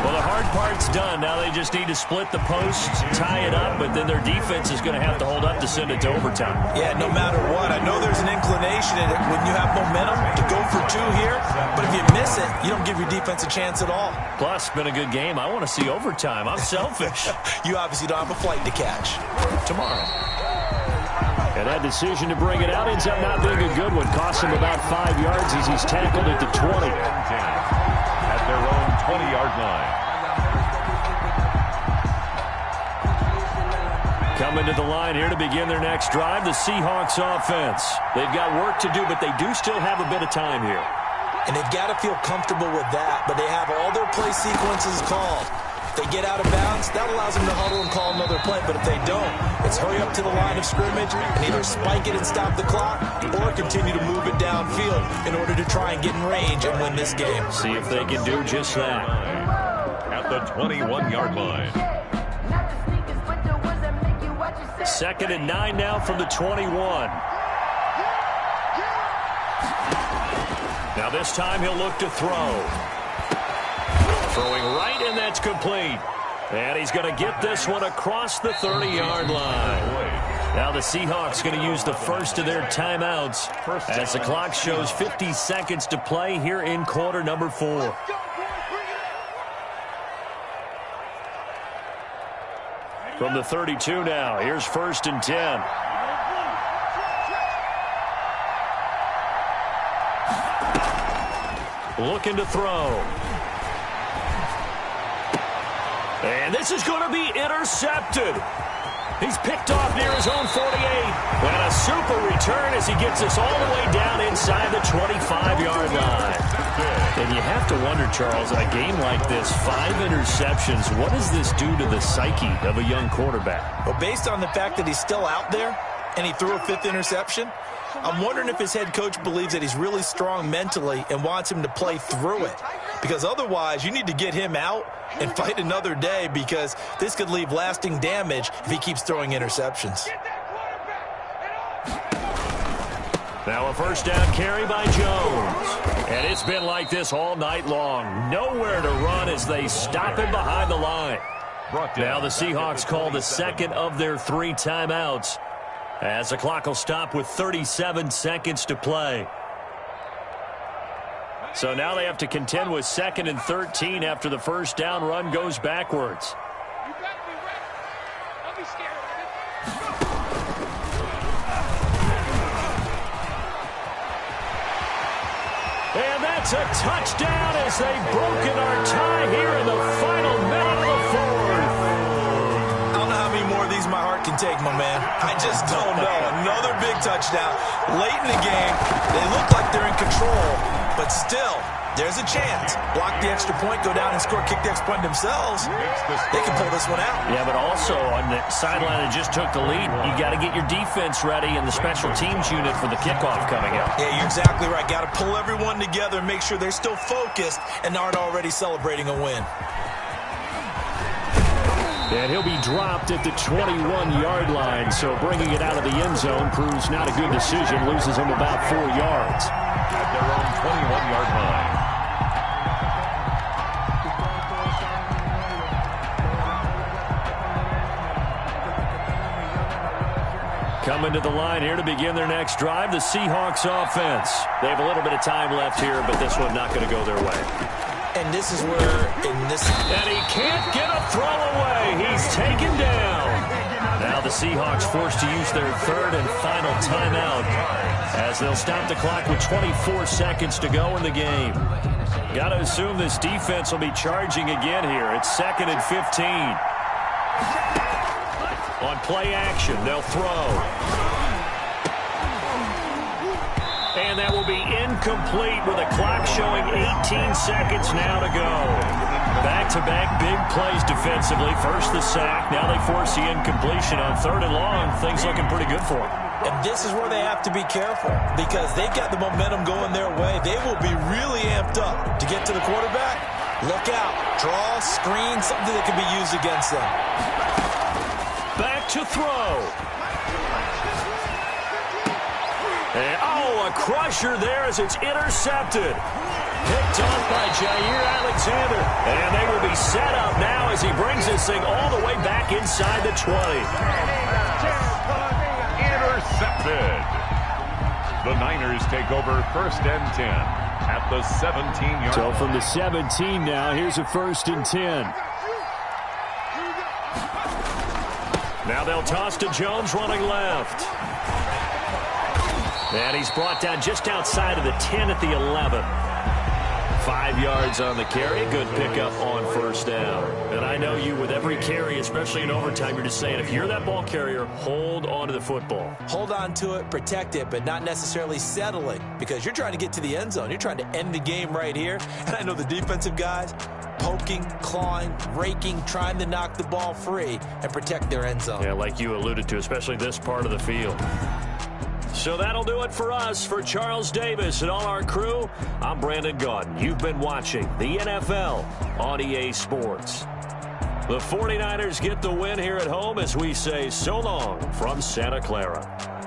Speaker 2: Well, the hard part's done. Now they just need to split the posts, tie it up, but then their defense is going to have to hold up to send it to overtime.
Speaker 4: Yeah, no matter what. I know there's an inclination in it when you have momentum to go for two here, but if you miss it, you don't give your defense a chance at all.
Speaker 2: Plus, been a good game. I want to see overtime. I'm selfish.
Speaker 4: You obviously don't have a flight to catch.
Speaker 2: Tomorrow. And that decision to bring it out ends up not being a good one. Cost him about 5 yards as he's tackled at the 20.
Speaker 3: At their own 20-yard line.
Speaker 2: Coming to the line here to begin their next drive, the Seahawks offense. They've got work to do, but they do still have a bit of time here.
Speaker 4: And they've got to feel comfortable with that, but they have all their play sequences called. If they get out of bounds, that allows them to huddle and call another play, but if they don't, it's hurry up to the line of scrimmage and either spike it and stop the clock or continue to move it downfield in order to try and get in range and win this game.
Speaker 2: See if they can do just that.
Speaker 3: At the 21-yard line.
Speaker 2: 2nd and 9 now from the 21. Now this time he'll look to throw. Throwing right, and that's complete. And he's going to get this one across the 30-yard line. Now the Seahawks going to use the first of their timeouts as the clock shows 50 seconds to play here in quarter number 4. From the 32 now, here's 1st and 10. Looking to throw. And this is going to be intercepted. He's picked off near his own 48. And a super return as he gets this all the way down inside the 25-yard line. And you have to wonder, Charles, in a game like this, 5 interceptions, what does this do to the psyche of a young quarterback?
Speaker 4: Well, based on the fact that he's still out there and he threw a 5th interception, I'm wondering if his head coach believes that he's really strong mentally and wants him to play through it. Because otherwise, you need to get him out and fight another day, because this could leave lasting damage if he keeps throwing interceptions.
Speaker 2: Now a first down carry by Jones. And it's been like this all night long. Nowhere to run as they stop him behind the line. Now the Seahawks call the second of their 3 timeouts, as the clock will stop with 37 seconds to play. So now they have to contend with 2nd and 13 after the first down run goes backwards. And that's a touchdown as they've broken our tie here in the final minute of the 4th.
Speaker 4: I don't know how many more of these my heart can take, my man. I just don't know. Another big touchdown. Late in the game, they look like they're in control, but still, there's a chance. Block the extra point, go down and score, kick the extra point themselves. They can pull this one out.
Speaker 2: Yeah, but also on the sideline that just took the lead, you got to get your defense ready and the special teams unit for the kickoff coming up.
Speaker 4: Yeah, you're exactly right. Got to pull everyone together and make sure they're still focused and aren't already celebrating a win.
Speaker 5: And he'll be dropped at the 21-yard line, so bringing it out of the end zone proves not a good decision. Loses him about 4 yards.
Speaker 3: At their own 21-yard line.
Speaker 2: Coming to the line here to begin their next drive, the Seahawks offense. They have a little bit of time left here, but this one not going to go their way.
Speaker 4: And this is where,
Speaker 2: And he can't get a throw away. He's taken down. Now the Seahawks forced to use their third and final timeout as they'll stop the clock with 24 seconds to go in the game. Got to assume this defense will be charging again here. It's 2nd and 15. On play action, they'll throw. And that will be incomplete with a clock showing 18 seconds now to go. Back-to-back big plays defensively. First the sack. Now they force the incompletion on 3rd and long. Things looking pretty good for them.
Speaker 4: And this is where they have to be careful because they've got the momentum going their way. They will be really amped up to get to the quarterback. Look out. Draw, screen, something that can be used against them.
Speaker 2: Back to throw. And, a crusher there as it's intercepted. Picked off by Jair Alexander. And they will be set up now as he brings this thing all the way back inside the 20.
Speaker 3: Intercepted. The Niners take over 1st and 10 at the 17-yard
Speaker 5: So
Speaker 3: line.
Speaker 5: from the 17 now, here's a 1st and 10.
Speaker 2: Now they'll toss to Jones running left. And he's brought down just outside of the 10 at the 11. 5 yards on the carry. Good pickup on 1st down. And I know you, with every carry, especially in overtime, you're just saying, if you're that ball carrier, hold on to the football.
Speaker 4: Hold on to it, protect it, but not necessarily settle it because you're trying to get to the end zone. You're trying to end the game right here. And I know the defensive guys poking, clawing, raking, trying to knock the ball free and protect their end zone.
Speaker 2: Yeah, like you alluded to, especially this part of the field. So that'll do it for us. For Charles Davis and all our crew, I'm Brandon Gaudin. You've been watching the NFL on EA Sports. The 49ers get the win here at home as we say so long from Santa Clara.